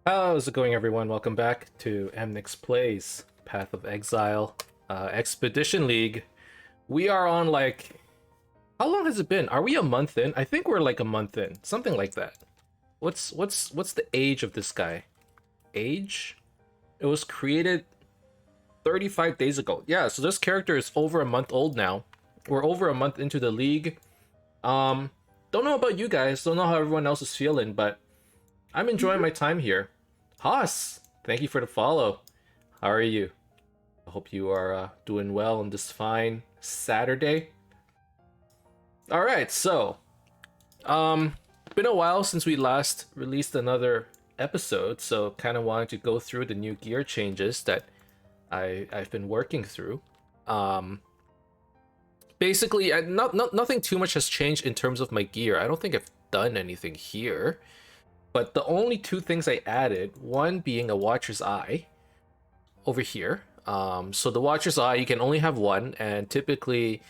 How's it going, everyone? Welcome back to Emnix Plays Path of Exile Expedition League. We are on how long has it been? Are we a month in? I think we're like a month in, something like that. What's the age of this guy? Age? It was created 35 days ago. Yeah, so this character is over a month old now. We're over a month into the league. Um, don't know about you guys. Don't know how everyone else is feeling, but I'm enjoying my time here. Haas, thank you for the follow. How are you? I hope you are doing well on this fine Saturday. All right, so been a while since we last released another episode, so kind of wanted to go through the new gear changes that I've been working through. Um, Basically, nothing too much has changed in terms of my gear. I don't think I've done anything here. But the only two things I added, one being a Watcher's Eye over here. So the Watcher's Eye, you can only have one, and typically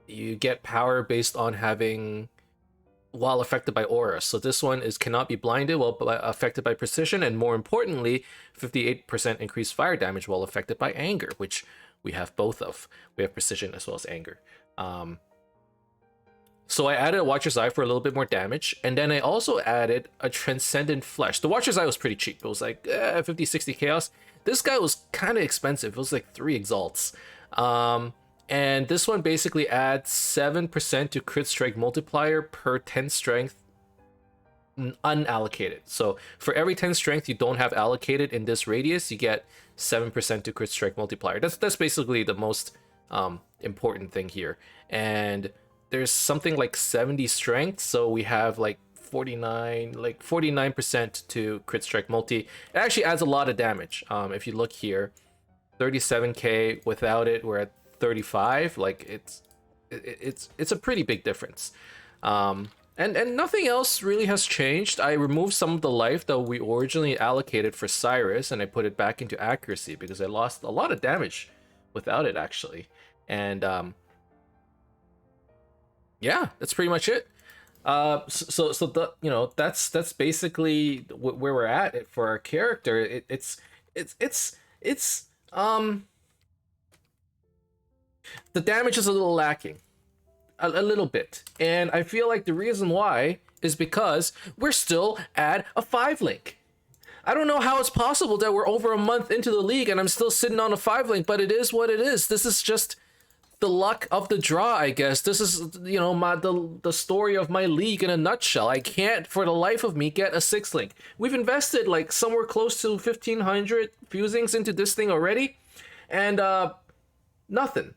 you get power based on having while affected by aura. So this one is cannot be blinded while affected by precision, and more importantly, 58% increased fire damage while affected by anger, which we have both of. We have precision as well as anger. So I added a Watcher's Eye for a little bit more damage, and then I also added a Transcendent Flesh. The Watcher's Eye was pretty cheap. It was like 50, 60 chaos. This guy was kind of expensive. It was like 3 exalts. And this one basically adds 7% to crit strike multiplier per 10 strength unallocated. So for every 10 strength you don't have allocated in this radius, you get 7% to crit strike multiplier. That's basically the most important thing here. And there's something like 70 strength, so we have like 49% to crit strike multi. It actually adds a lot of damage. If you look here, 37k without it, we're at 35. Like it's a pretty big difference. And nothing else really has changed. I removed some of the life that we originally allocated for Cyrus, and I put it back into accuracy because I lost a lot of damage without it actually. And yeah, that's pretty much it. So the that's basically where we're at for our character. It's the damage is a little lacking, a little bit, and I feel like the reason why is because we're still at a 5 link. I don't know how it's possible that we're over a month into the league and I'm still sitting on a 5 link, but it is what it is. This is just the luck of the draw, I guess. This is, the story of my league in a nutshell. I can't for the life of me get a 6 link. We've invested like somewhere close to 1,500 fusings into this thing already, and nothing.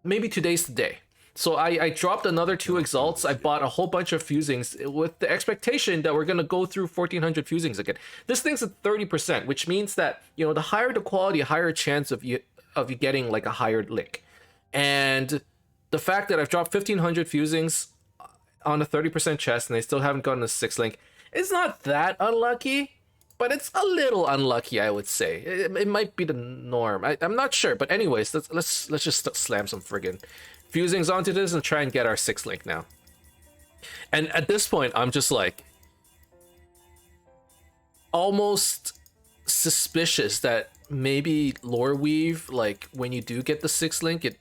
Maybe today's the day. So I dropped another 2 exalts. I bought a whole bunch of fusings with the expectation that we're gonna go through 1,400 fusings again. This thing's at 30%, which means that the higher the quality, higher chance of you getting like a higher lick. And the fact that I've dropped 1,500 fusings on a 30% chest and I still haven't gotten a 6 link, it's not that unlucky, but it's a little unlucky, I would say. It might be the norm. I'm not sure, but anyways, let's just slam some friggin' fusings onto this and try and get our 6 link now. And at this point, I'm just like almost suspicious that maybe lore weave, like when you do get the 6 link, it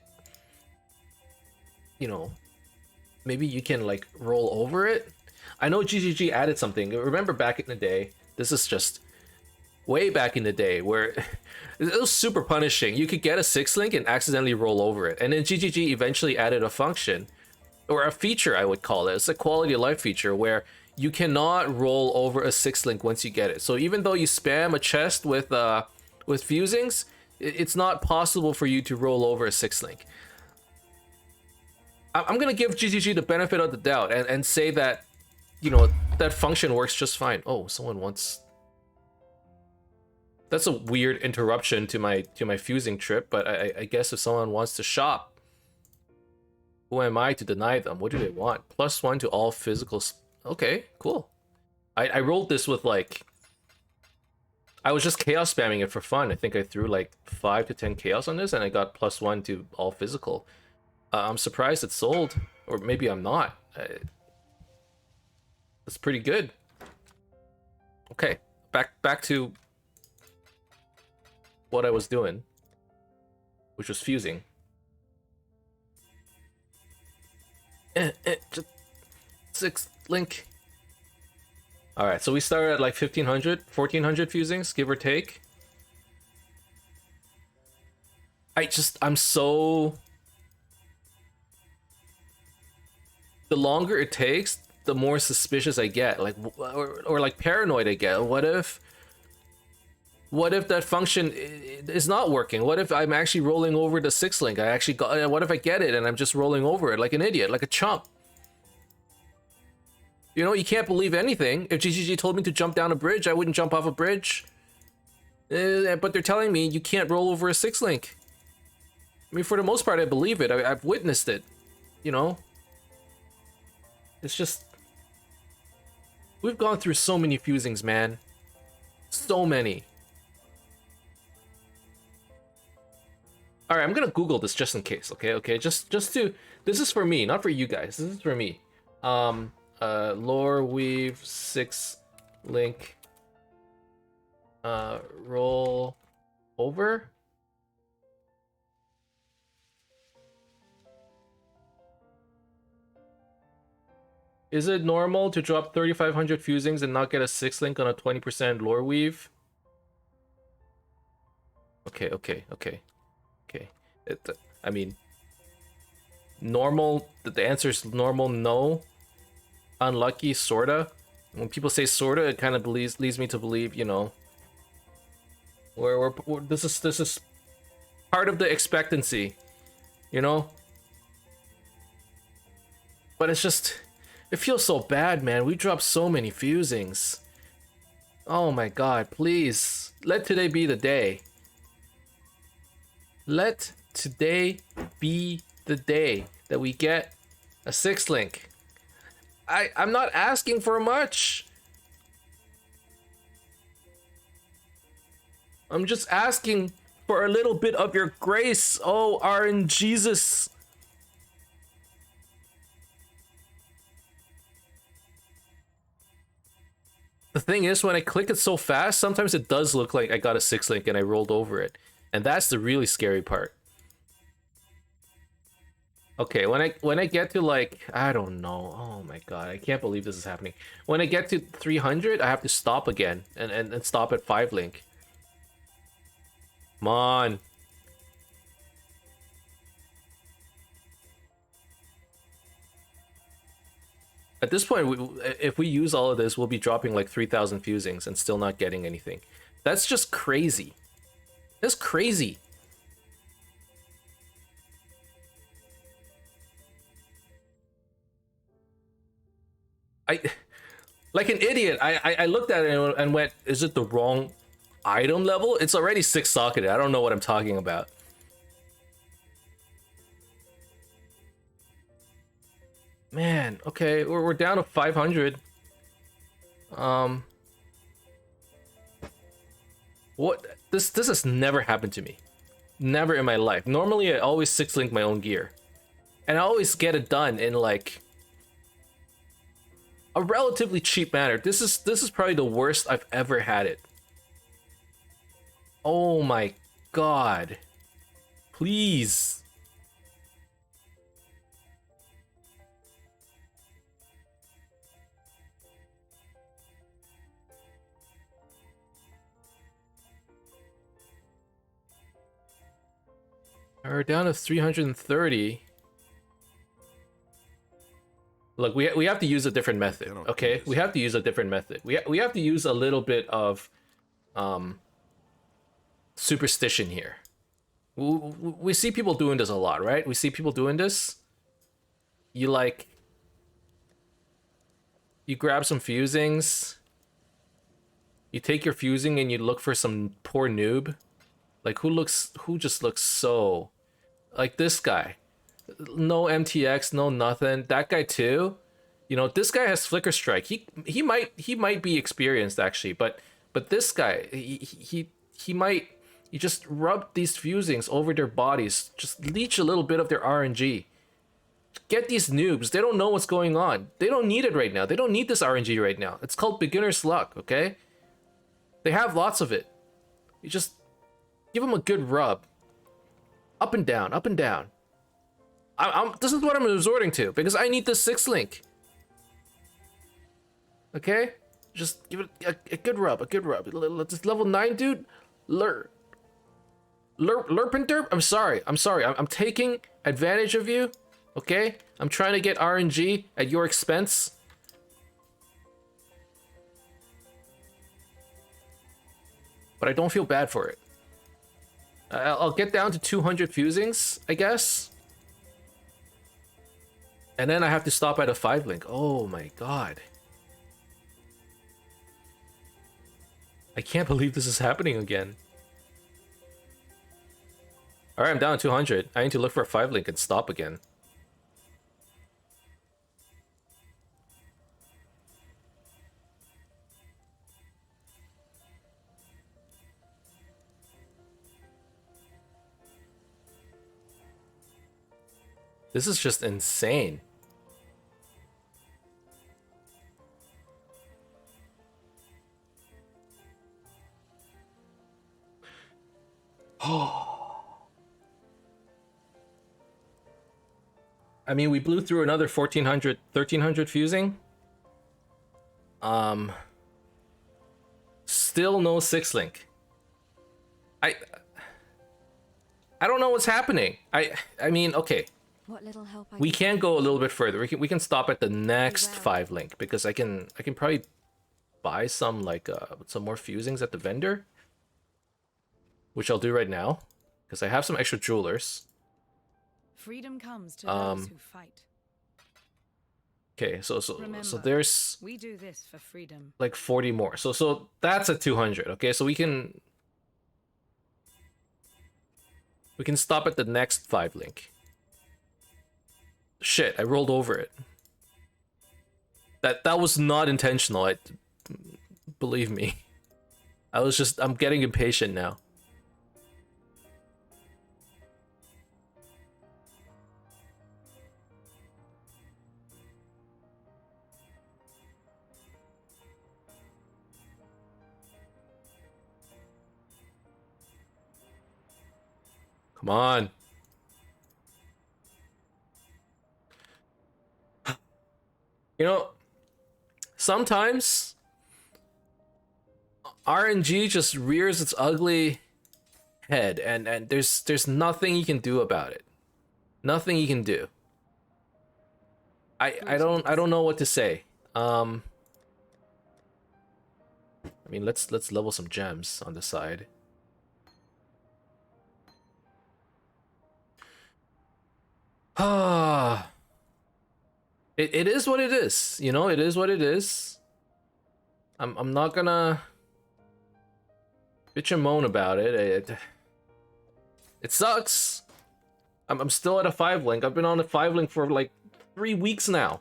maybe you can like roll over it. I know GGG added something. Remember back in the day, this is just way back in the day where it was super punishing. You could get a 6 link and accidentally roll over it, and then GGG eventually added a function or a feature, I would call it. It's a quality of life feature where you cannot roll over a 6 link once you get it. So even though you spam a chest with fusings, it's not possible for you to roll over a 6 link. I'm gonna give GGG the benefit of the doubt and say that that function works just fine. Oh, someone wants. That's a weird interruption to my fusing trip, but I guess if someone wants to shop, who am I to deny them? What do they want? +1 to all physical. Okay, cool. I rolled this with like. I was just chaos spamming it for fun. I think I threw like 5 to 10 chaos on this, and I got +1 to all physical. I'm surprised it sold, or maybe I'm not. That's pretty good. Okay, back to what I was doing, which was fusing. Just 6 link. All right, so we started at like 1500, 1400 fusings, give or take. I'm so... The longer it takes, the more suspicious I get, like, or like paranoid I get. What if that function is not working? What if I'm actually rolling over the 6 link? I actually got, what if I get it and I'm just rolling over it like an idiot, like a chump? You know, you can't believe anything. If GGG told me to jump down a bridge, I wouldn't jump off a bridge. But they're telling me you can't roll over a 6 link. I mean, for the most part, I believe it. I've witnessed it, you know? It's just... We've gone through so many fusings, man. So many. Alright, I'm gonna Google this just in case, okay? Okay, just to... This is for me, not for you guys. This is for me. Lore weave 6 link roll over. Is it normal to drop 3500 fusings and not get a 6 link on a 20% lore weave? Okay. I mean, normal, the answer is normal, no. Unlucky, sorta. When people say sorta, it kind of leads me to believe, you know, this is part of the expectancy, you know. But it's just, it feels so bad, man. We dropped so many fusings. Oh my god, please let today be the day. Let today be the day that we get a 6 link. I'm not asking for much. I'm just asking for a little bit of your grace, oh RNGesus. The thing is, when I click it so fast, sometimes it does look like I got a 6 link and I rolled over it. And that's the really scary part. Okay, when I get to like, I don't know, oh my god, I can't believe this is happening. When I get to 300, I have to stop again and stop at 5 link. Come on. At this point, if we use all of this, we'll be dropping like 3,000 fusings and still not getting anything. That's just crazy. That's crazy. Like an idiot, I looked at it and went, is it the wrong item level? It's already 6 socketed. I don't know what I'm talking about. Man, okay, we're down to 500. What? This has never happened to me. Never in my life. Normally, I always 6 link my own gear. And I always get it done in like a relatively cheap manner. This is probably the worst I've ever had it. Oh my god. Please. We're down to 330. Look, we have to use a different method, okay? We have to use a different method. We have to use a little bit of superstition here. We see people doing this a lot, right? We see people doing this. You grab some fusings. You take your fusing and you look for some poor noob. Like who just looks so like this guy. No MTX, no nothing. That guy too. You know, this guy has flicker strike. He might be experienced actually, but this guy he just rub these fusings over their bodies, just leech a little bit of their RNG. Get these noobs. They don't know what's going on. They don't need it right now. They don't need this RNG right now. It's called beginner's luck, okay? They have lots of it. You just give them a good rub. Up and down, up and down. This is what I'm resorting to because I need the 6 link. Okay? Just give it a good rub, a good rub. It's level 9, dude. Lerp and derp. I'm sorry. I'm taking advantage of you. Okay? I'm trying to get RNG at your expense. But I don't feel bad for it. I'll get down to 200 fusings, I guess. And then I have to stop at a 5 link. Oh my god. I can't believe this is happening again. Alright, I'm down to 200. I need to look for a 5 link and stop again. This is just insane. I mean, we blew through another 1400, 1300 fusing. Still no 6 link. I don't know what's happening. I mean, okay. What little help We can go a little bit further. We can stop at the next 5 link because I can probably buy some like some more fusings at the vendor, which I'll do right now because I have some extra jewelers. Freedom comes to those who fight. Okay, so Remember, there's we do this for freedom. like 40 more. So that's at 200. Okay, so we can stop at the next 5 link. Shit, I rolled over it. That was not intentional. Believe me. I'm getting impatient now. Come on. You know, sometimes RNG just rears its ugly head and there's nothing you can do about it. Nothing you can do. I don't know what to say. I mean, let's level some gems on the side. Ah. It is what it is, you know. It is what it is. I'm not gonna bitch and moan about it. It sucks. I'm still at a 5 link. I've been on a 5 link for like 3 weeks now.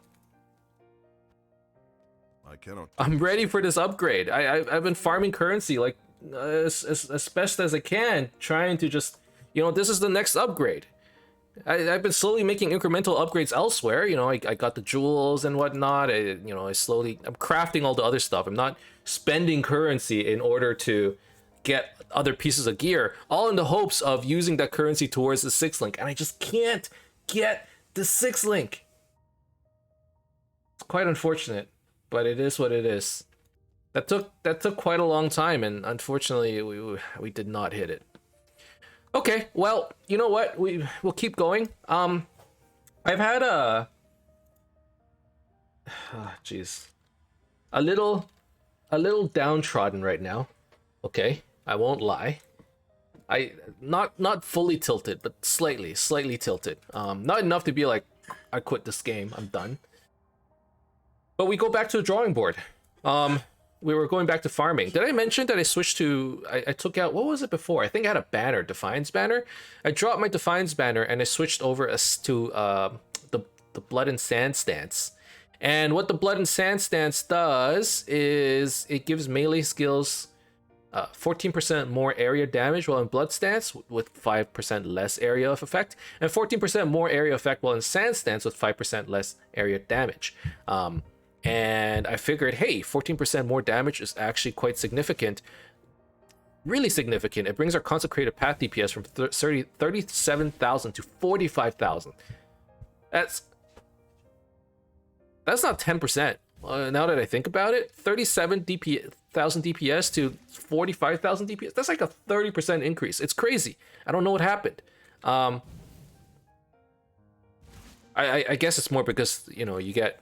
I'm ready for this upgrade. I've been farming currency like as best as I can, trying to just, you know, this is the next upgrade. I've been slowly making incremental upgrades elsewhere. You know, I got the jewels and whatnot. I'm crafting all the other stuff. I'm not spending currency in order to get other pieces of gear, all in the hopes of using that currency towards the 6 link. And I just can't get the 6 link. It's quite unfortunate, but it is what it is. That took quite a long time, and unfortunately, we did not hit it. Okay, well, you know what? We'll keep going. I've had a little downtrodden right now. Okay, I won't lie. I not fully tilted, but slightly tilted. Not enough to be like, I quit this game, I'm done. But we go back to the drawing board. We were going back to farming. Did I mention that I switched to... I took out... What was it before? I think I had a banner. Defiance banner. I dropped my Defiance banner and I switched over to the Blood and Sand stance. And what the Blood and Sand stance does is it gives melee skills 14% more area damage while in Blood stance with 5% less area of effect. And 14% more area effect while in Sand stance with 5% less area damage. And I figured, hey, 14% more damage is actually quite significant. really significant. It brings our consecrated path DPS from 37,000 to 45,000. That's not 10%. Now that I think about it, 37,000 DPS to 45,000 DPS. That's like a 30% increase. It's crazy. I don't know what happened. I guess it's more because, you know, you get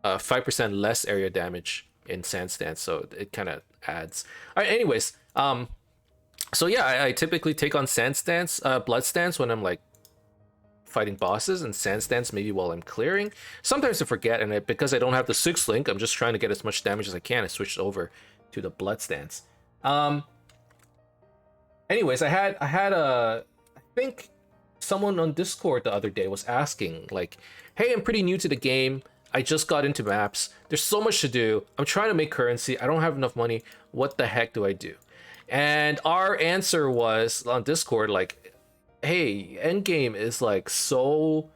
5% less area damage in Sand Stance, so it kind of adds. All right, anyways, so yeah, I typically take on Sand Stance, Blood Stance when I'm like fighting bosses, and Sand Stance maybe while I'm clearing. Sometimes I forget, and because I don't have the 6 link, I'm just trying to get as much damage as I can. I switched over to the Blood Stance. Anyways, I think someone on Discord the other day was asking, like, hey, I'm pretty new to the game. I just got into maps. There's so much to do. I'm trying to make currency. I don't have enough money. What the heck do I do? And our answer was on Discord, like, hey, endgame is like so...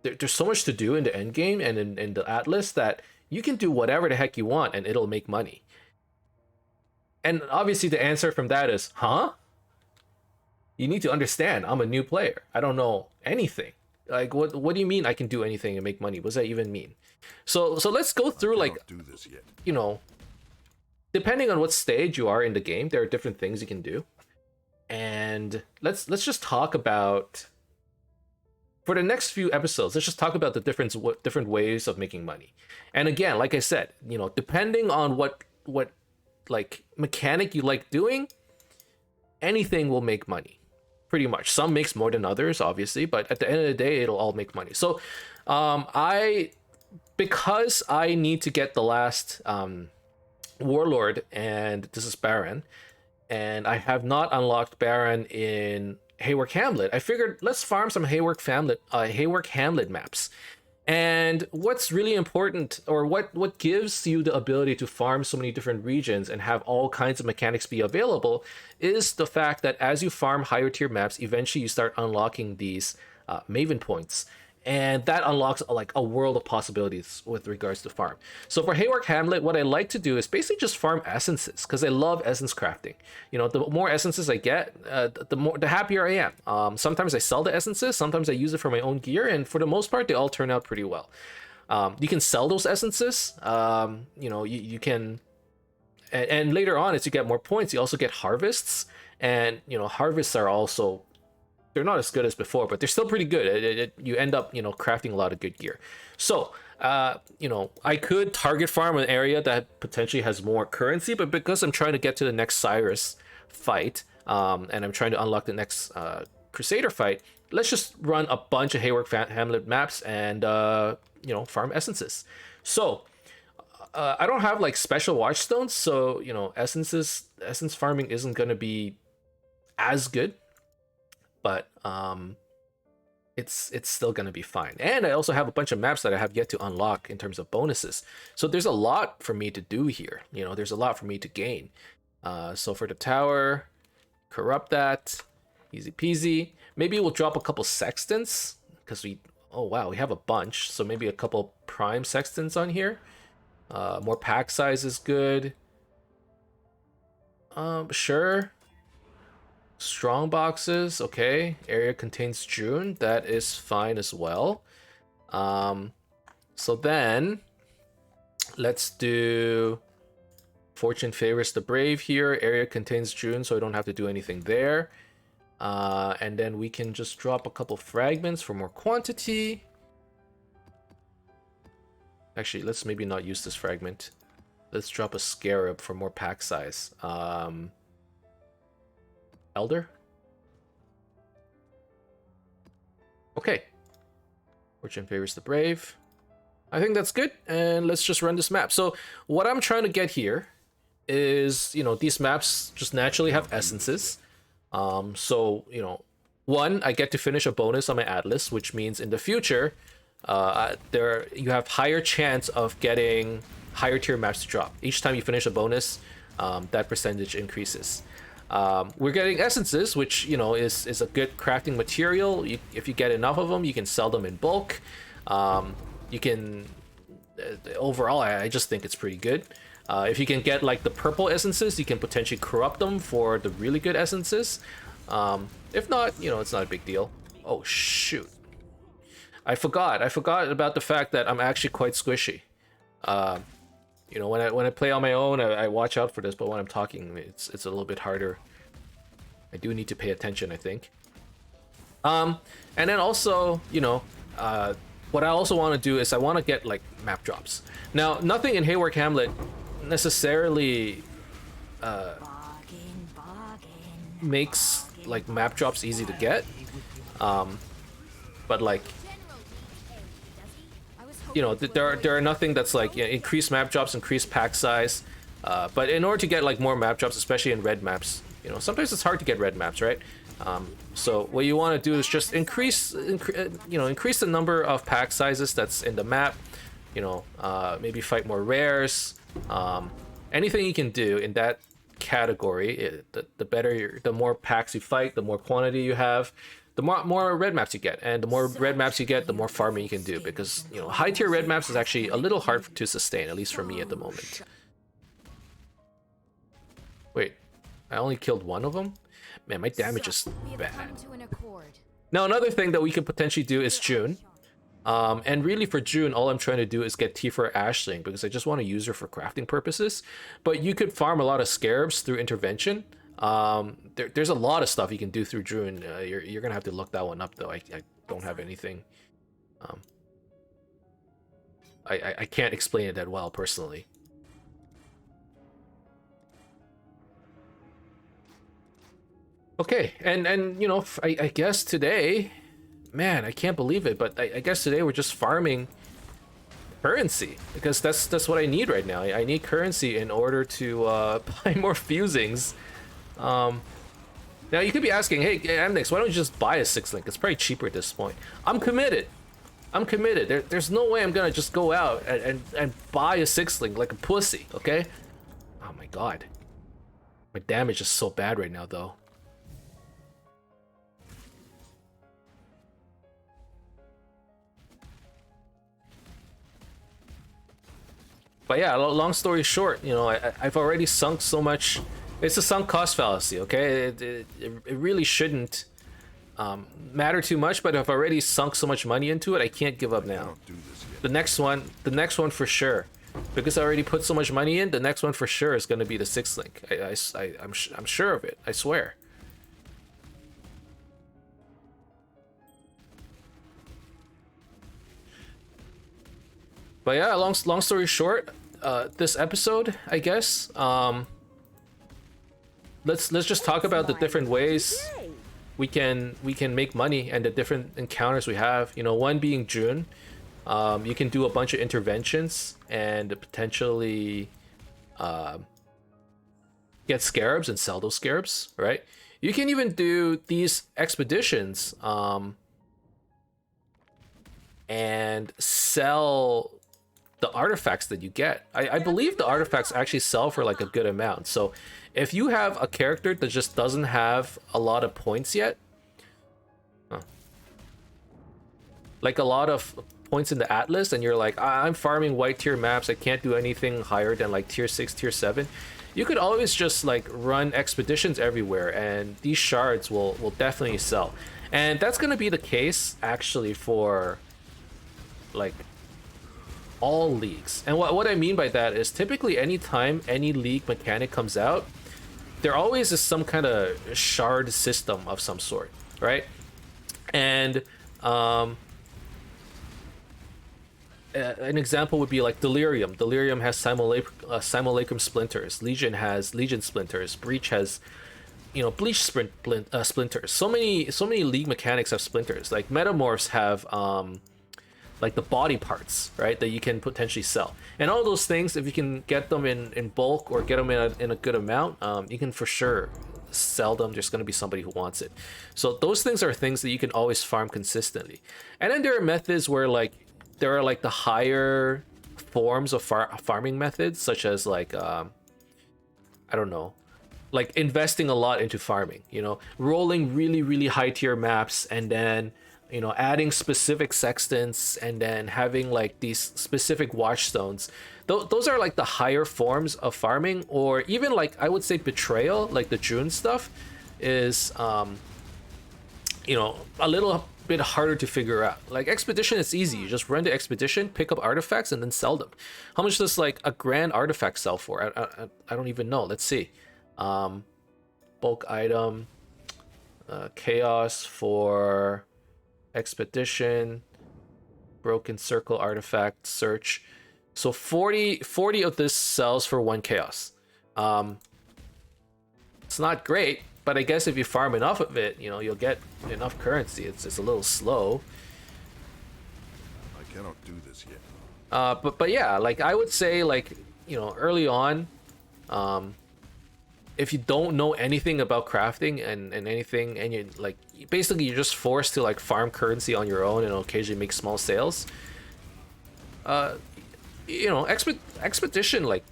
there's so much to do in the endgame and in the Atlas that you can do whatever the heck you want and it'll make money. And obviously the answer from that is, huh? You need to understand, I'm a new player. I don't know anything. Like, what do you mean I can do anything and make money? What does that even mean? So let's go through, like, do this yet. You know, depending on what stage you are in the game, there are different things you can do. And let's just talk about, for the next few episodes, let's just talk about the different ways of making money. And again, like I said, you know, depending on what like mechanic you like doing, anything will make money. Pretty much. Some makes more than others, obviously, but at the end of the day, it'll all make money. So because I need to get the last Warlord, and this is Baron, and I have not unlocked Baron in Haywark Hamlet, I figured let's farm some Haywark Hamlet maps. And what's really important, or what gives you the ability to farm so many different regions and have all kinds of mechanics be available, is the fact that as you farm higher tier maps, eventually you start unlocking these Maven points. And that unlocks like a world of possibilities with regards to farm. So for Haywark Hamlet, what I like to do is basically just farm essences, because I love essence crafting. You know, the more essences I get, the happier I am. Sometimes I sell the essences, sometimes I use it for my own gear, and for the most part, they all turn out pretty well. You can sell those essences. You know, you can, and later on, as you get more points, you also get harvests, and you know, harvests are also, they're not as good as before, but they're still pretty good. You end up, you know, crafting a lot of good gear. So, you know, I could target farm an area that potentially has more currency, but because I'm trying to get to the next Cyrus fight, and I'm trying to unlock the next Crusader fight, let's just run a bunch of Haywark Hamlet maps and, you know, farm essences. So, I don't have like special watchstones, so, you know, essence farming isn't going to be as good. But it's still gonna be fine. And I also have a bunch of maps that I have yet to unlock in terms of bonuses. So there's a lot for me to do here. You know, there's a lot for me to gain. So for the tower, corrupt that, easy peasy. Maybe we'll drop a couple sextants because oh wow, we have a bunch. So maybe a couple prime sextants on here. More pack size is good. Sure. Strong boxes, okay. Area contains June, that is fine as well. So then let's do Fortune favors the brave here. Area contains June, so I don't have to do anything there. And then we can just drop a couple fragments for more quantity. Actually, let's maybe not use this fragment. Let's drop a scarab for more pack size. Elder? Okay. Fortune favors the brave. I think that's good, and let's just run this map. So what I'm trying to get here is, you know, these maps just naturally have essences. So, you know, one, I get to finish a bonus on my Atlas, which means in the future, you have higher chance of getting higher tier maps to drop. Each time you finish a bonus, that percentage increases. We're getting essences, which, you know, is a good crafting material. If you get enough of them, you can sell them in bulk. You can overall, I just think it's pretty good. If you can get like the purple essences, you can potentially corrupt them for the really good essences. If not, you know, it's not a big deal. Oh shoot, I forgot about the fact that I'm actually quite squishy. You know, when I play on my own, I watch out for this, but when I'm talking, it's a little bit harder. I do need to pay attention, I think. And then also, you know, what I also want to do is I want to get like map drops. Now, nothing in Haywark Hamlet necessarily makes like map drops easy to get, but like, you know, there are nothing that's like, you know, increased map drops, increased pack size, but in order to get like more map drops, especially in red maps, you know, sometimes it's hard to get red maps, right? So what you want to do is just increase the number of pack sizes that's in the map. You know, maybe fight more rares. Anything you can do in that category, the better, the more packs you fight, the more quantity you have, the more red maps you get, and the more red maps you get, the more farming you can do. Because, you know, high tier red maps is actually a little hard to sustain, at least for me at the moment. Wait, I only killed one of them? Man, my damage is bad. Now, another thing that we could potentially do is June. And really for June, all I'm trying to do is get Tifa Ashling, because I just want to use her for crafting purposes. But you could farm a lot of scarabs through intervention. There's a lot of stuff you can do through June. You're gonna have to look that one up, though. I don't have anything. I can't explain it that well, personally. Okay, and you know, I guess today, man, I can't believe it, but I guess today we're just farming currency, because that's what I need right now. I need currency in order to buy more fusings. Now you could be asking, hey, Emnix, why don't you just buy a 6-link? It's probably cheaper at this point. I'm committed. There's no way I'm gonna just go out and buy a 6-link like a pussy, okay? Oh my god. My damage is so bad right now, though. But yeah, long story short, you know, I've already sunk so much. It's a sunk cost fallacy, okay? It really shouldn't matter too much, but I've already sunk so much money into it, I can't give up now. The next one for sure, because I already put so much money in. The next one for sure is going to be the 6-link. I'm sure of it. I swear. But yeah, long story short, this episode, I guess, let's just talk about the different ways we can make money and the different encounters we have. You know, one being June. You can do a bunch of interventions and potentially get scarabs and sell those scarabs, right? You can even do these expeditions and sell the artifacts that you get. I believe the artifacts actually sell for like a good amount. So if you have a character that just doesn't have a lot of points yet, like a lot of points in the Atlas, and you're like, I'm farming white tier maps, I can't do anything higher than like tier 6, tier 7, you could always just like run expeditions everywhere, and these shards will definitely sell. And that's gonna be the case actually for like all leagues. And what I mean by that is, typically anytime any league mechanic comes out, there always is some kind of shard system of some sort, right? And an example would be like Delirium. Delirium has Simulacrum splinters. Legion has Legion splinters. Breach has, you know, Bleach splinters. So many league mechanics have splinters. Like Metamorphs have like the body parts, right, that you can potentially sell. And all those things, if you can get them in bulk or get them in a good amount, you can for sure sell them. There's going to be somebody who wants it. So those things are things that you can always farm consistently. And then there are methods where like there are like the higher forms of farming methods, such as like I don't know, like investing a lot into farming, you know, rolling really high tier maps, and then, you know, adding specific sextants and then having like these specific watchstones. Those are like the higher forms of farming, or even like I would say betrayal, like the June stuff is you know, a little bit harder to figure out. Like expedition is easy. You just run the expedition, pick up artifacts, and then sell them. How much does like a grand artifact sell for? I don't even know. Let's see. Bulk item, chaos for expedition, broken circle artifact search. So 40 of this sells for 1 chaos. It's not great, but I guess if you farm enough of it, you know, you'll get enough currency. It's a little slow. I cannot do this yet. But yeah, like I would say, like, you know, early on, if you don't know anything about crafting and anything, and you like basically you're just forced to like farm currency on your own and occasionally make small sales. You know, expedition, like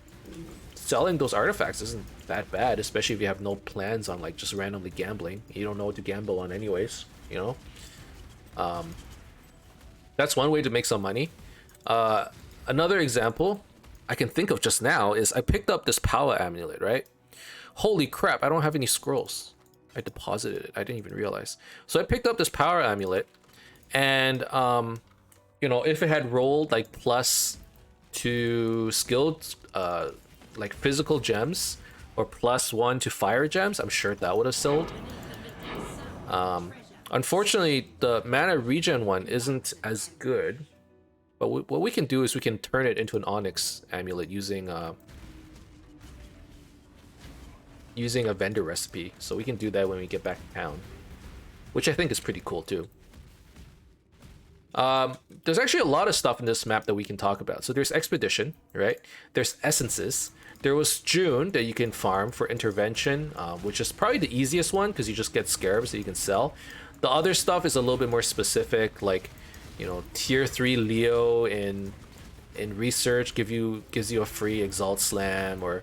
selling those artifacts isn't that bad, especially if you have no plans on like just randomly gambling. You don't know what to gamble on anyways, you know. That's one way to make some money. Another example I can think of just now is I picked up this power amulet, right? Holy crap, I don't have any scrolls. I deposited it. I didn't even realize. So I picked up this power amulet, and you know, if it had rolled like plus to skilled like physical gems or +1 to fire gems, I'm sure that would have sold. Unfortunately, the mana regen one isn't as good, but what we can do is we can turn it into an onyx amulet using a vendor recipe. So we can do that when we get back to town, which I think is pretty cool too. There's actually a lot of stuff in this map that we can talk about. So there's expedition, right? There's essences. There was June that you can farm for intervention, which is probably the easiest one because you just get scarabs that you can sell. The other stuff is a little bit more specific, like, you know, tier 3 Leo in research gives you a free Exalt Slam, or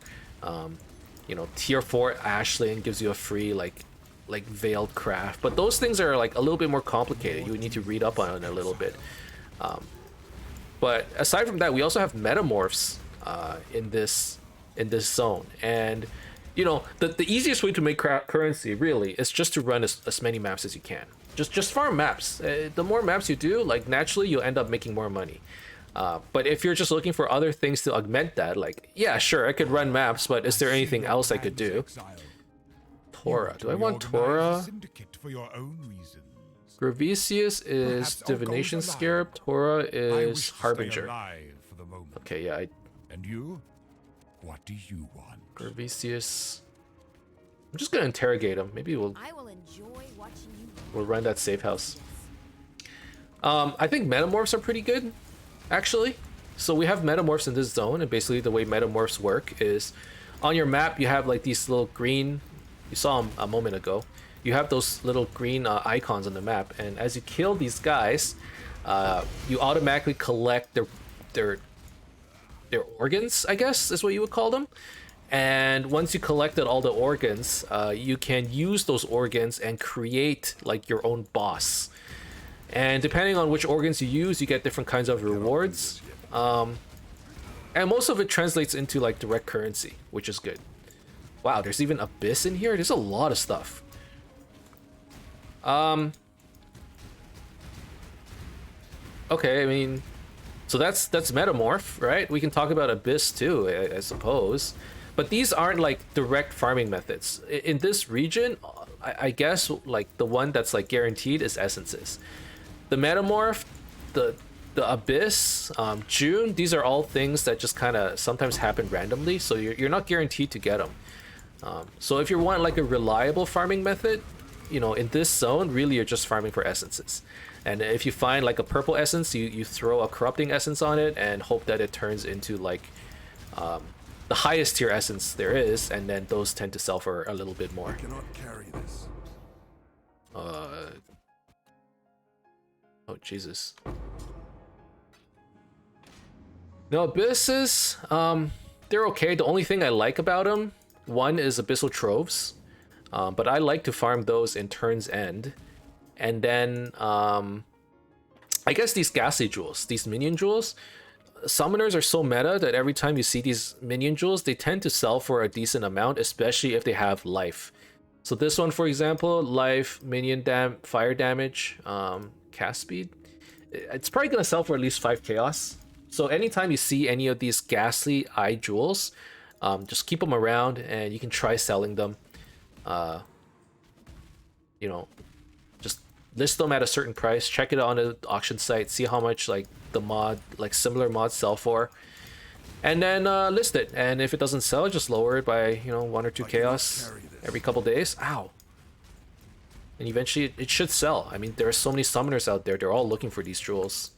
you know, tier 4 Ashlyn gives you a free like veiled craft. But those things are like a little bit more complicated. You would need to read up on it a little bit. But aside from that, we also have metamorphs in this zone, and you know, the easiest way to make currency really is just to run as many maps as you can. Just farm maps. The more maps you do, like naturally you'll end up making more money. But if you're just looking for other things to augment that, like, yeah, sure, I could run maps, but is there anything else I could do? Torah. Do I want Torah? Gravicius is Divination Scarab. Torah is Harbinger. Okay, yeah. And you? What do you want? Gravicius. I'm just gonna interrogate him. Maybe we'll run that safe house. I think metamorphs are pretty good, actually. So we have metamorphs in this zone, and basically the way metamorphs work is on your map you have like these little green, you saw them a moment ago, you have those little green icons on the map, and as you kill these guys, you automatically collect their organs, I guess is what you would call them. And once you collected all the organs, you can use those organs and create like your own boss. And depending on which organs you use, you get different kinds of rewards. And most of it translates into like direct currency, which is good. Wow, there's even Abyss in here. There's a lot of stuff. Okay, I mean, so that's Metamorph, right? We can talk about Abyss too, I suppose. But these aren't like direct farming methods. In this region, I guess like the one that's like guaranteed is Essences. The Metamorph, the Abyss, June, these are all things that just kind of sometimes happen randomly, so you're not guaranteed to get them. So if you want like a reliable farming method, you know, in this zone, really you're just farming for essences. And if you find like a purple essence, you throw a corrupting essence on it and hope that it turns into like the highest tier essence there is, and then those tend to sell for a little bit more. I cannot carry this. Oh Jesus. No, Abysses, they're okay. The only thing I like about them, one is Abyssal Troves, but I like to farm those in Turn's End. And then I guess these ghastly jewels, these minion jewels, summoners are so meta that every time you see these minion jewels, they tend to sell for a decent amount, especially if they have life. So this one, for example, life, minion fire damage, cast speed. It's probably gonna sell for at least 5 chaos. So anytime you see any of these ghastly eye jewels, just keep them around and you can try selling them. You know, just list them at a certain price, check it on the auction site, see how much like the mod, like similar mods sell for, and then list it. And if it doesn't sell, just lower it by 1 or 2 chaos every couple days. Ow. And eventually it should sell. I mean, there are so many summoners out there, they're all looking for these jewels.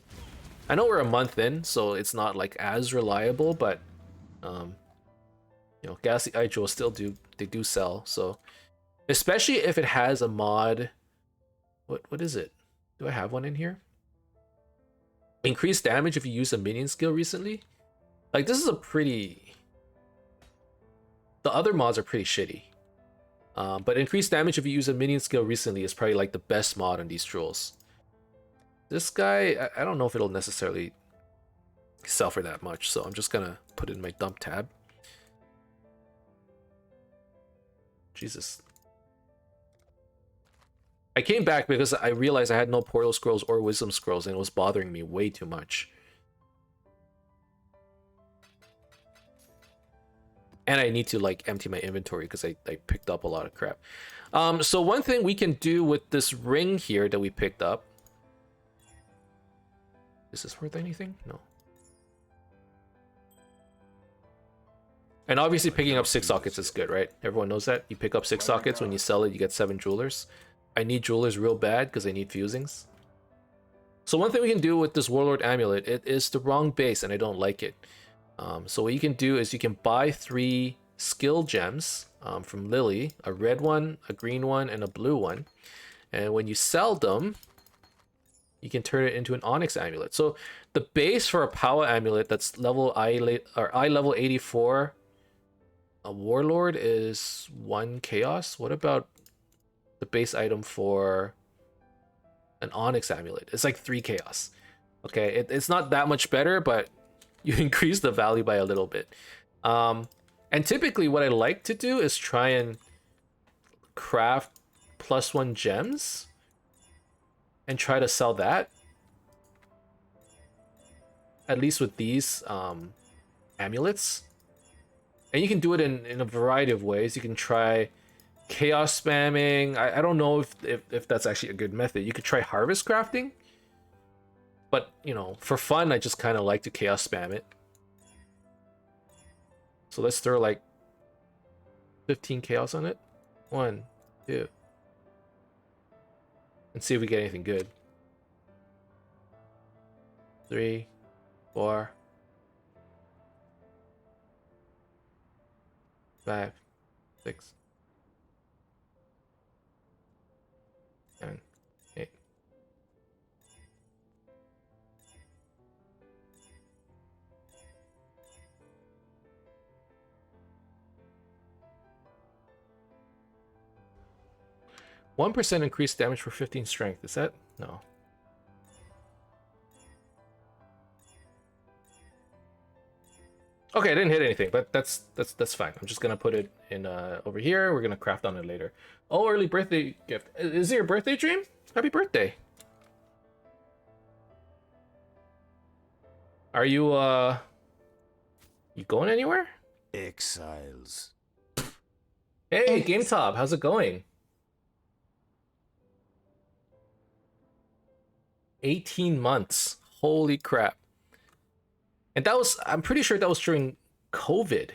I know we're a month in, so it's not like as reliable, but ghastly eye jewels still do sell. So especially if it has a mod. What is it? Do I have one in here? Increased damage if you use a minion skill recently. Like, this is a pretty... The other mods are pretty shitty. But increased damage if you use a minion skill recently is probably like the best mod on these jewels. This guy, I don't know if it'll necessarily sell for that much, so I'm just gonna put it in my dump tab. Jesus. I came back because I realized I had no portal scrolls or wisdom scrolls and it was bothering me way too much. And I need to like empty my inventory because I picked up a lot of crap. So one thing we can do with this ring here that we picked up. Is this worth anything? No. And obviously picking up 6 sockets is good, right? Everyone knows that. You pick up 6 sockets, when you sell it, you get 7 jewelers. I need jewelers real bad because I need fusings. So one thing we can do with this Warlord Amulet, it is the wrong base and I don't like it. So what you can do is you can buy 3 skill gems from Lily, a red one, a green one, and a blue one. And when you sell them, you can turn it into an Onyx Amulet. So the base for a Power Amulet that's level eye level 84, a Warlord is 1 chaos. What about the base item for an Onyx Amulet? It's like 3 chaos. Okay, it's not that much better, but you increase the value by a little bit. And typically what I like to do is try and craft +1 gems and try to sell that. At least with these amulets. And you can do it in a variety of ways. You can try chaos spamming. I don't know if that's actually a good method. You could try harvest crafting. But, for fun, I just kind of like to chaos spam it. So let's throw like 15 chaos on it. 1, 2. And see if we get anything good. 3, 4, 5, 6, 7, 8. %1 increased damage for 15 strength. Is that? No. Okay, I didn't hit anything, but that's fine. I'm just gonna put it in over here. We're gonna craft on it later. Oh, early birthday gift. Is it your birthday, Dream? Happy birthday. Are you you going anywhere? Exiles. Hey, GameTop, how's it going? 18 months. Holy crap. And that was, I'm pretty sure that was during COVID.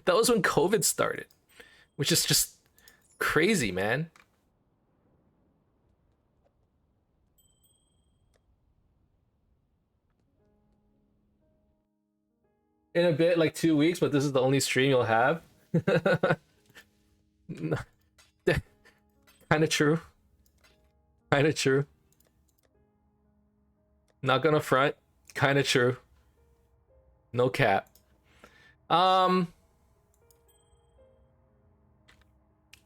That was when COVID started, which is just crazy, man. In a bit, like 2 weeks, but this is the only stream you'll have. Kind of true. Kind of true. Not gonna front. Kind of true. No cap.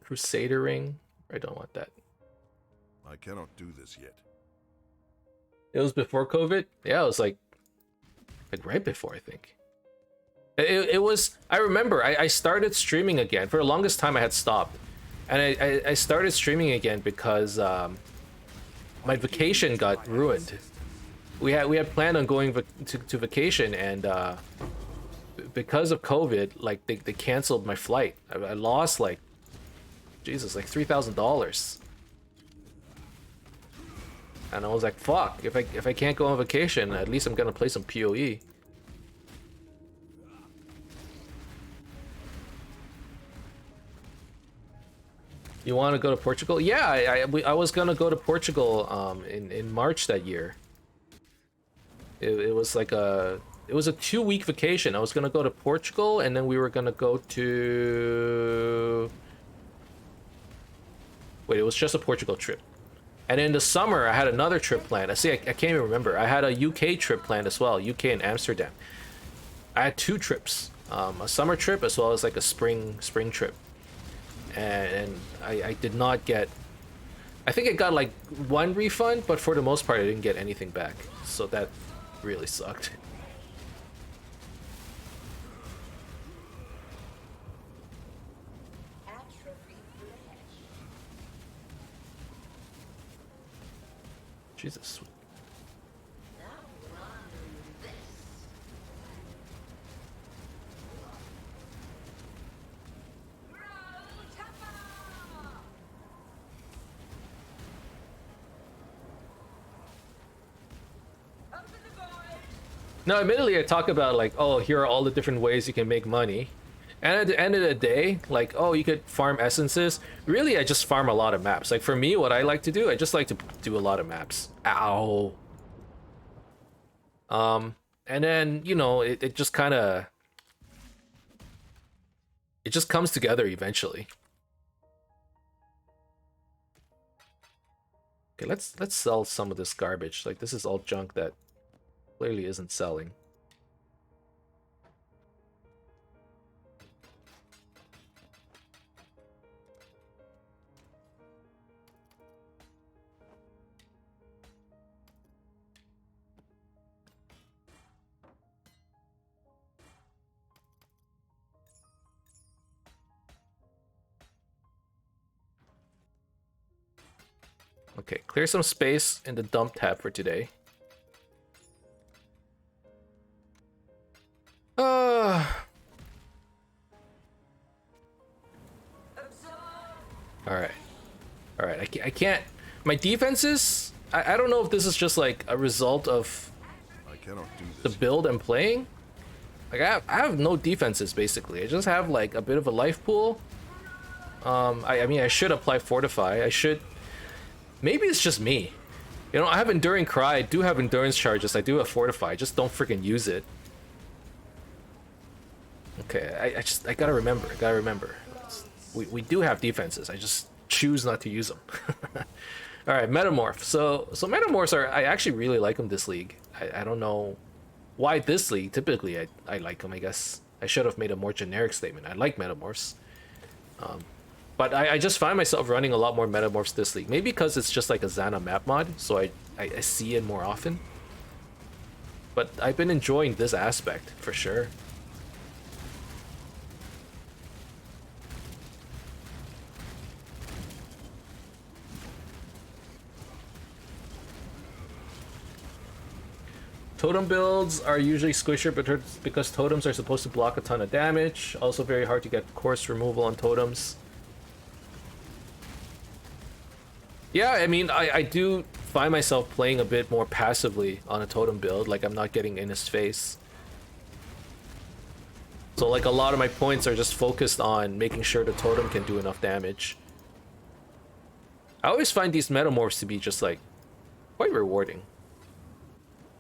Crusader ring. I don't want that. I cannot do this yet. It was before COVID. Yeah, it was like right before, I think. It was. I remember. I started streaming again. For the longest time, I had stopped, and I started streaming again because my vacation got ruined. We had planned on going to vacation, and because of COVID, like they canceled my flight. I lost like, Jesus, like $3,000. And I was like, fuck, if I can't go on vacation, at least I'm gonna play some PoE. You want to go to Portugal? Yeah, I was gonna go to Portugal in March that year. It was like a 2-week vacation. I was gonna go to Portugal, and then we were gonna go to, wait, it was just a Portugal trip. And in the summer, I had another trip planned. I can't even remember. I had a UK trip planned as well, UK and Amsterdam. I had 2 trips, a summer trip as well as like a spring trip. And I did not get, I think I got like 1 refund, but for the most part, I didn't get anything back. So that really sucked. Jesus. No, admittedly, I talk about like, oh, here are all the different ways you can make money. And at the end of the day, like, oh, you could farm essences. Really, I just farm a lot of maps. Like for me, what I like to do, I just like to do a lot of maps. Ow. And then, you know, it just kind of, it just comes together eventually. Okay, let's sell some of this garbage. Like this is all junk that clearly isn't selling. Okay, clear some space in the dump tab for today. Alright. Alright, I can't... My defenses... I don't know if this is just like a result of the build I'm playing. Like I have no defenses basically. I just have like a bit of a life pool. I mean I should apply Fortify. I should... Maybe it's just me. You know, I have Enduring Cry, I do have Endurance Charges, I do have Fortify, I just don't freaking use it. Okay, I gotta remember. We do have defenses, I just choose not to use them. Alright, Metamorph. So Metamorphs are, I actually really like them this league. I don't know why this league, typically I like them, I guess. I should have made a more generic statement. I like Metamorphs. But I just find myself running a lot more Metamorphs this league. Maybe because it's just like a Xana map mod, so I see it more often. But I've been enjoying this aspect, for sure. Totem builds are usually squisher because totems are supposed to block a ton of damage. Also very hard to get course removal on totems. Yeah, I mean, I do find myself playing a bit more passively on a totem build, like I'm not getting in his face. So like a lot of my points are just focused on making sure the totem can do enough damage. I always find these Metamorphs to be just like quite rewarding.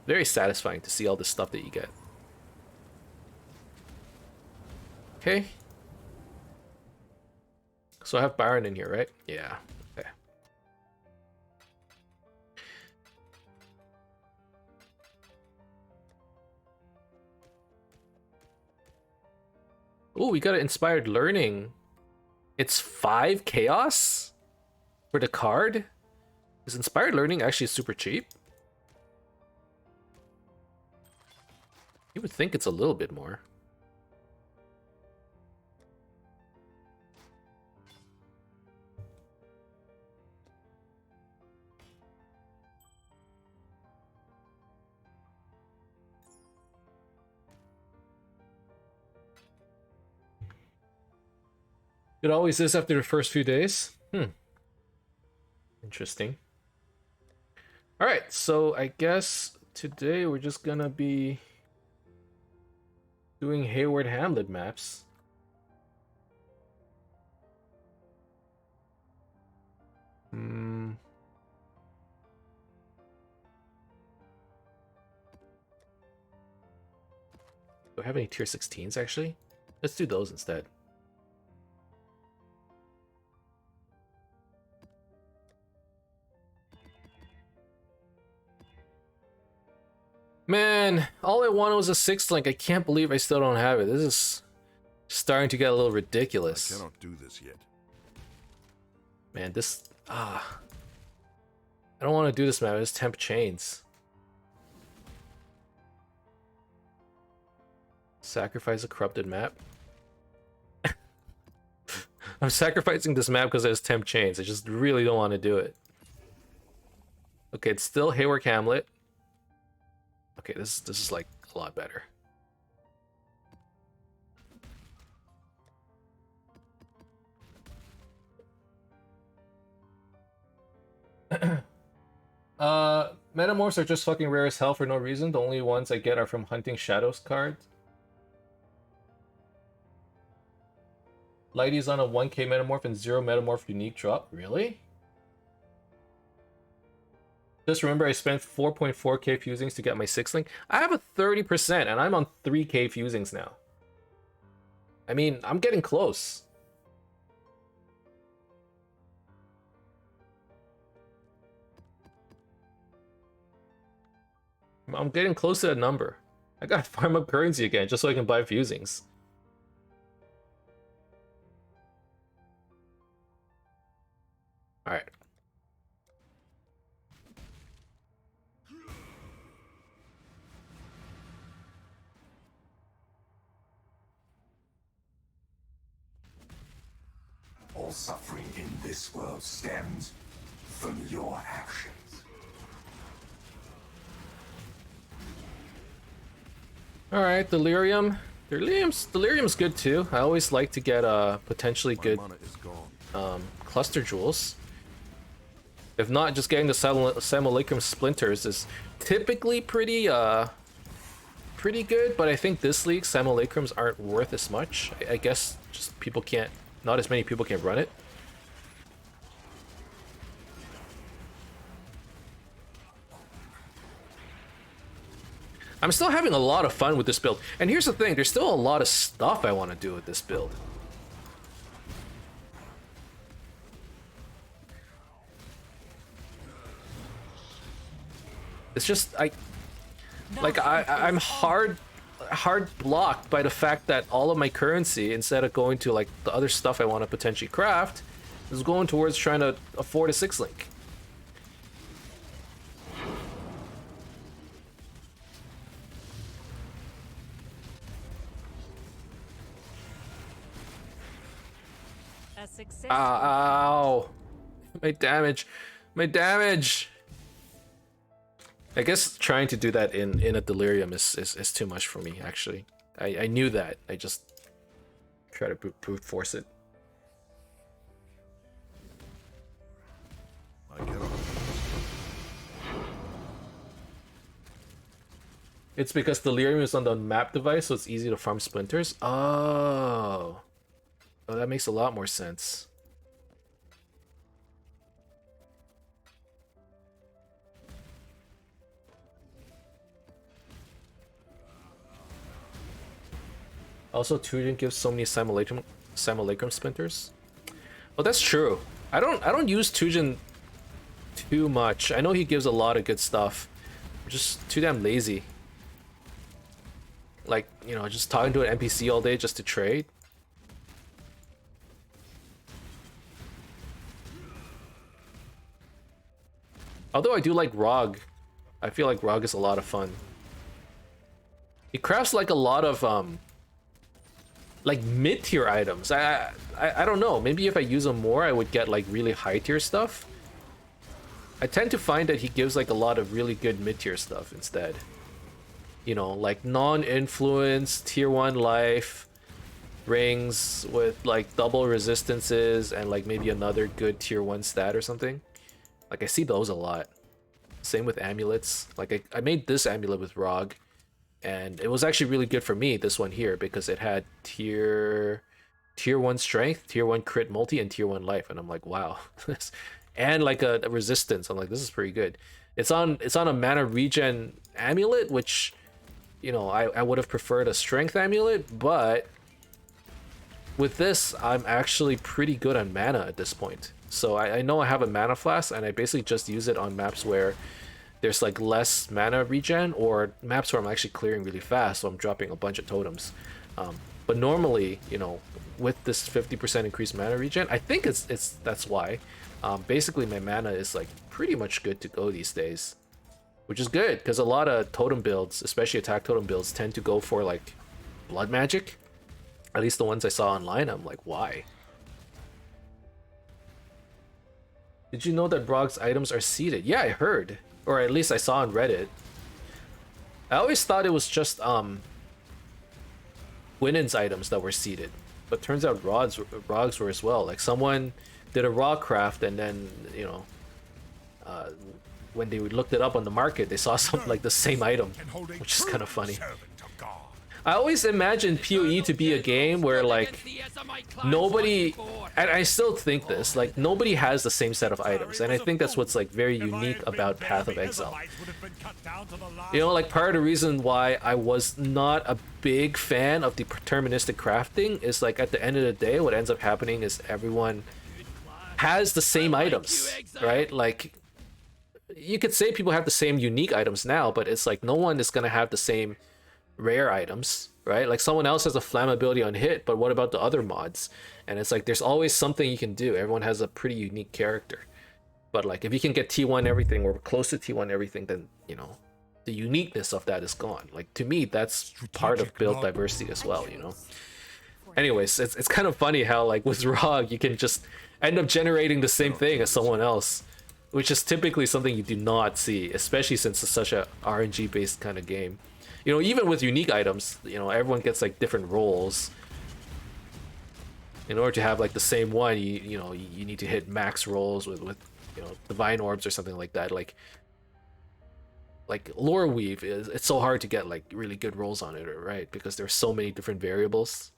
Very satisfying to see all this stuff that you get. Okay. So I have Baron in here, right? Yeah. Okay. Oh, we got an Inspired Learning. It's 5 Chaos for the card? Is Inspired Learning actually super cheap? You would think it's a little bit more. It always is after the first few days. Interesting. Alright, so I guess today we're just gonna be doing Hayward Hamlet maps. Do I have any tier 16s actually? Let's do those instead. Man, all I wanted was a 6th link. I can't believe I still don't have it. This is starting to get a little ridiculous. I cannot do this yet. Man, this... I don't want to do this map. It's temp chains. Sacrifice a corrupted map. I'm sacrificing this map because it has temp chains. I just really don't want to do it. Okay, it's still Hayward Hamlet. Okay, this is like a lot better. Metamorphs are just fucking rare as hell for no reason. The only ones I get are from hunting shadows cards. Lighty's on a 1k metamorph and 0 metamorph unique drop. Really? Just remember I spent 4.4k fusings to get my 6th link. I have a 30% and I'm on 3k fusings now. I mean, I'm getting close. I'm getting close to that number. I gotta farm up currency again just so I can buy fusings. Alright. All suffering in this world stems from your actions. Alright, Delirium. Delirium's good too. I always like to get potentially good cluster jewels. If not, just getting the Simulacrum Splinters is typically pretty good, but I think this league Simulacrums aren't worth as much. I guess just people can't, not as many people can run it. I'm still having a lot of fun with this build. And here's the thing, there's still a lot of stuff I want to do with this build. It's just I'm hard blocked by the fact that all of my currency, instead of going to like the other stuff I want to potentially craft, is going towards trying to afford a 6th link. Ow! My damage! My damage! I guess trying to do that in a Delirium is too much for me, actually. I knew that. I just try to brute force it. I cannot. It's because Delirium is on the map device, so it's easy to farm splinters. Oh, that makes a lot more sense. Also, Turin gives so many simulacrum splinters. Oh, that's true. I don't use Tujin too much. I know he gives a lot of good stuff. I'm just too damn lazy. Like, you know, just talking to an NPC all day just to trade. Although I do like Rog. I feel like Rog is a lot of fun. He crafts like a lot of like mid-tier items. I don't know. Maybe if I use him more, I would get like really high-tier stuff. I tend to find that he gives like a lot of really good mid-tier stuff instead. You know, like non-influence, tier 1 life, rings with like double resistances, and like maybe another good tier 1 stat or something. Like I see those a lot. Same with amulets. Like I made this amulet with Rog, and it was actually really good for me, this one here, because it had tier 1 strength, tier 1 crit multi, and tier 1 life, and I'm like, wow. And like a resistance. I'm like, this is pretty good. It's on a mana regen amulet, which, you know, I would have preferred a strength amulet, but with this, I'm actually pretty good on mana at this point. So I know I have a mana flask, and I basically just use it on maps where there's like less mana regen, or maps where I'm actually clearing really fast, so I'm dropping a bunch of totems. But normally, you know, with this 50% increased mana regen, I think that's why. Basically, my mana is like pretty much good to go these days, which is good because a lot of totem builds, especially attack totem builds, tend to go for like blood magic. At least the ones I saw online, I'm like, why? Did you know that Brog's items are seeded? Yeah, I heard, or at least I saw on Reddit. I always thought it was just Gwynen's items that were seeded, but turns out Rogs were as well. Like someone did a raw craft, and then, you know, when they looked it up on the market, they saw something like the same item, which is kind of funny. I always imagined PoE to be a game where like nobody, and I still think this, like nobody has the same set of items, and I think that's what's like very unique about Path of Exile. You know, like part of the reason why I was not a big fan of the deterministic crafting is like at the end of the day, what ends up happening is everyone has the same items, right? Like you could say people have the same unique items now, but it's like no one is gonna have the same rare items, right? Like someone else has a flammability on hit, but what about the other mods? And it's like there's always something you can do. Everyone has a pretty unique character, but like if you can get T1 everything or close to T1 everything, then, you know, the uniqueness of that is gone. Like to me, that's part of build diversity as well, you know. Anyways, it's kind of funny how like with ROG you can just end up generating the same thing as someone else, which is typically something you do not see, especially since it's such a RNG based kind of game. You know, even with unique items, you know, everyone gets like different roles. In order to have like the same one, you know, you need to hit max rolls with you know, divine orbs or something like that. Like lore weave it's so hard to get like really good rolls on it, right? Because there's so many different variables.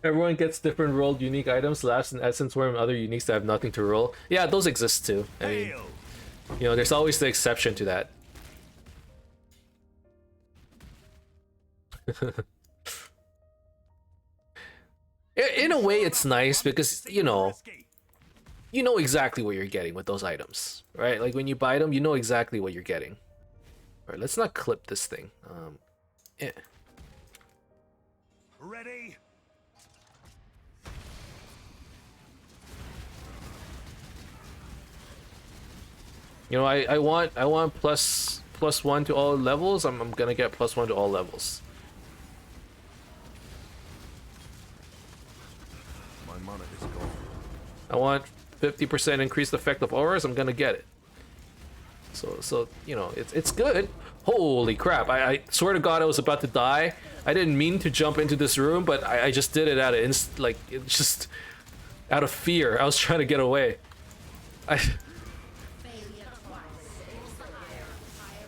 Everyone gets different rolled unique items, Last and Essence Worm, and other uniques that have nothing to roll. Yeah, those exist too. I mean, you know, there's always the exception to that. In a way, it's nice because, you know exactly what you're getting with those items, right? Like when you buy them, you know exactly what you're getting. All right, let's not clip this thing. Yeah. Ready? You know, I want +1 to all levels. I'm gonna get +1 to all levels. My mana is gone. I want 50% increased effect of auras. I'm gonna get it. So you know, it's good. Holy crap! I swear to God, I was about to die. I didn't mean to jump into this room, but I just did it out of just out of fear. I was trying to get away.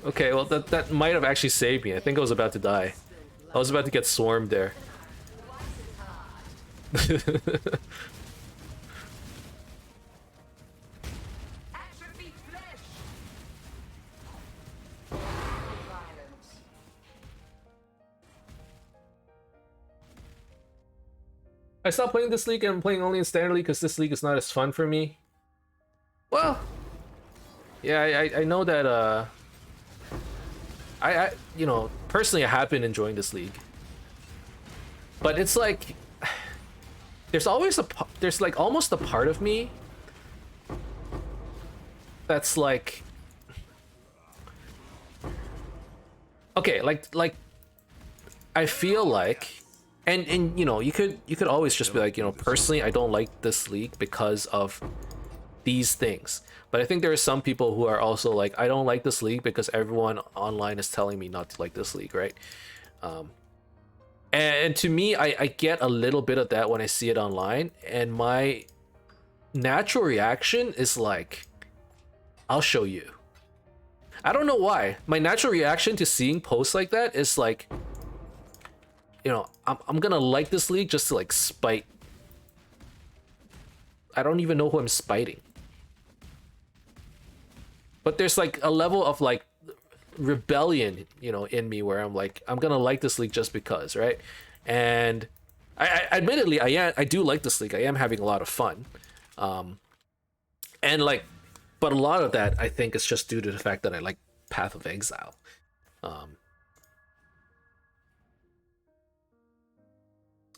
Okay, well that might have actually saved me. I think I was about to die. I was about to get swarmed there. I stopped playing this league and I'm playing only in standard league because this league is not as fun for me. Well, yeah, I know that I you know, personally I have been enjoying this league. But it's like there's always there's like almost a part of me that's like, okay, like I feel like, and you know, you could always just be like, you know, personally I don't like this league because of these things. But I think there are some people who are also like, I don't like this league because everyone online is telling me not to like this league, right? And to me, I get a little bit of that when I see it online, and my natural reaction is like, I'll show you. I don't know why. My natural reaction to seeing posts like that is like, you know, I'm gonna like this league just to like spite. I don't even know who I'm spiting. But there's like a level of like rebellion, you know, in me where I'm like, I'm gonna like this league just because, right? And I admittedly I do like this league. I am having a lot of fun. And like, but a lot of that I think is just due to the fact that I like Path of Exile.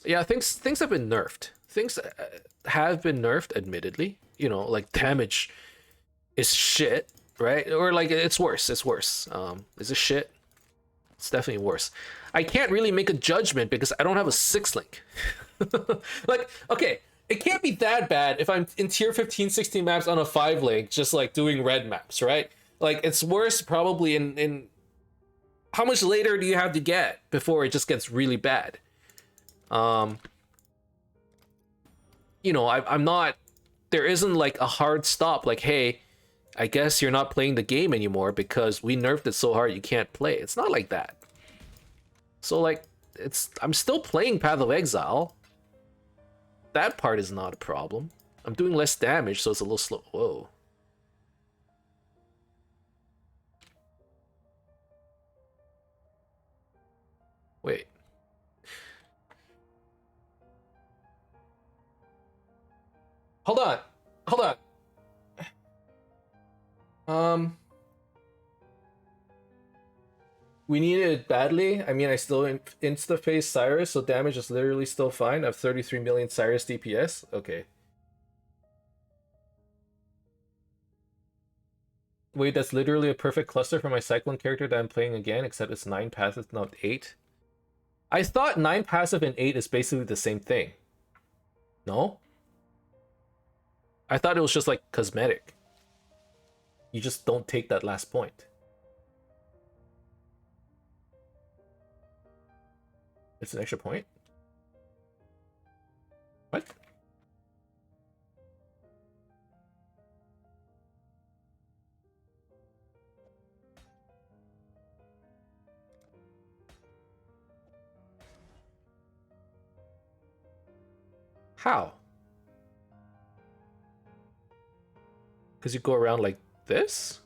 Yeah, things have been nerfed. Things have been nerfed, admittedly. You know, like damage is shit, right? Or like it's worse. It's worse. Is it shit? It's definitely worse. I can't really make a judgment because I don't have a 6-link. Like, okay, it can't be that bad if I'm in tier 15, 16 maps on a 5-link, just like doing red maps, right? Like, it's worse probably in how much later do you have to get before it just gets really bad? You know, I'm not, there isn't like a hard stop, like, hey, I guess you're not playing the game anymore because we nerfed it so hard you can't play. It's not like that. So like, I'm still playing Path of Exile. That part is not a problem. I'm doing less damage, so it's a little slow. Whoa. Wait. Hold on. Hold on. We needed it badly. I mean, I still insta-phase Cyrus, so damage is literally still fine. I have 33 million Cyrus DPS. Okay. Wait, that's literally a perfect cluster for my Cyclone character that I'm playing again, except it's 9 passive, not 8. I thought 9 passive and 8 is basically the same thing. No? I thought it was just like cosmetic. You just don't take that last point. It's an extra point? What? How? Because you go around like this?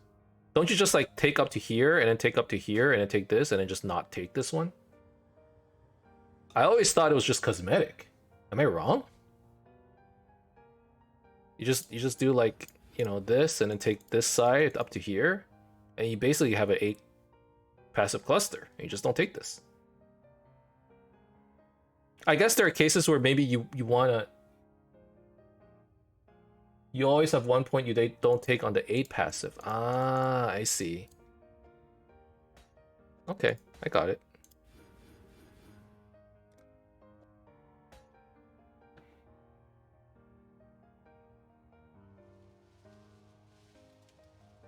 Don't you just like take up to here and then take up to here and then take this and then just not take this one? I always thought it was just cosmetic. Am I wrong? You just do like, you know, this and then take this side up to here, and you basically have an 8 passive cluster. And you just don't take this. I guess there are cases where maybe you wanna. You always have 1 point you don't take on the 8 passive. Ah, I see. Okay, I got it.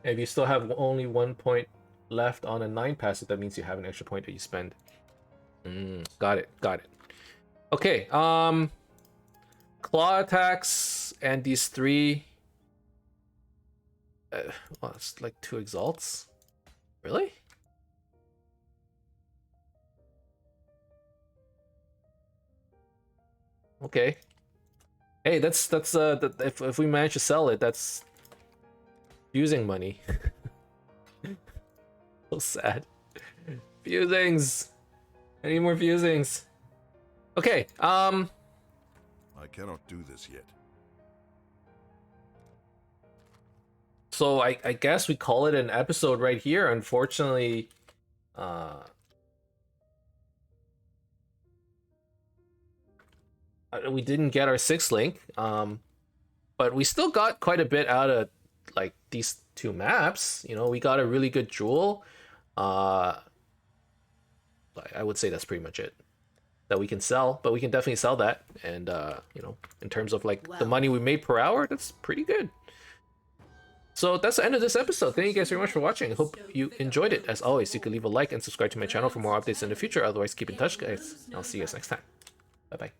If you still have only 1 point left on a 9 passive, that means you have an extra point that you spend. Got it, got it. Okay, claw attacks and these 3. Well, it's like 2 exalts. Really? Okay. Hey, that's if we manage to sell it, that's fusing money. So sad. Fusings. I need more fusings. Okay. I cannot do this yet. So I guess we call it an episode right here. Unfortunately, we didn't get our 6th link. But we still got quite a bit out of like these 2 maps. You know, we got a really good jewel. I would say that's pretty much it that we can sell, but we can definitely sell that. And you know, in terms of like the money we made per hour, that's pretty good. So that's the end of this episode. Thank you guys very much for watching. I hope you enjoyed it. As always, you can leave a like and subscribe to my channel for more updates in the future. Otherwise, keep in touch, guys. I'll see you guys next time. Bye bye.